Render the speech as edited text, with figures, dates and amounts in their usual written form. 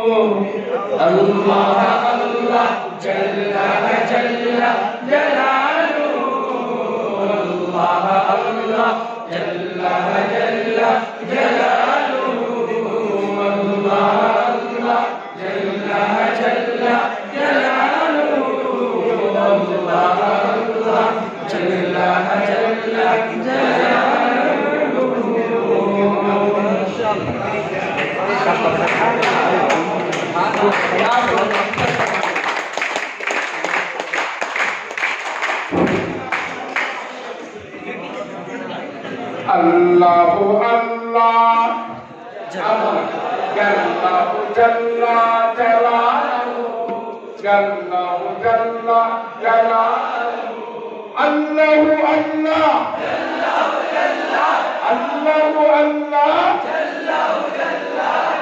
الله الله جل جل جلاله الله الله جل جل جلاله الله الله جل جل جلاله الله الله جل جل الله الله جله جل جلاله جله جل جلاله الله الله جله جل الله الله جله جل